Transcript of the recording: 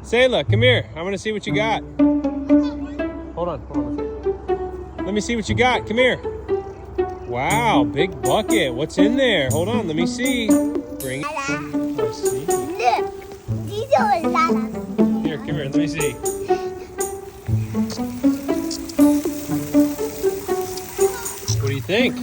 Sayla, come here. I want to see what you got. Hold on. Let me see what you got. Come here. Wow, big bucket. What's in there? Hold on, let me see. Bring it. Let's see. Look, these are a lot of. Here, come here. Let me see. What do you think?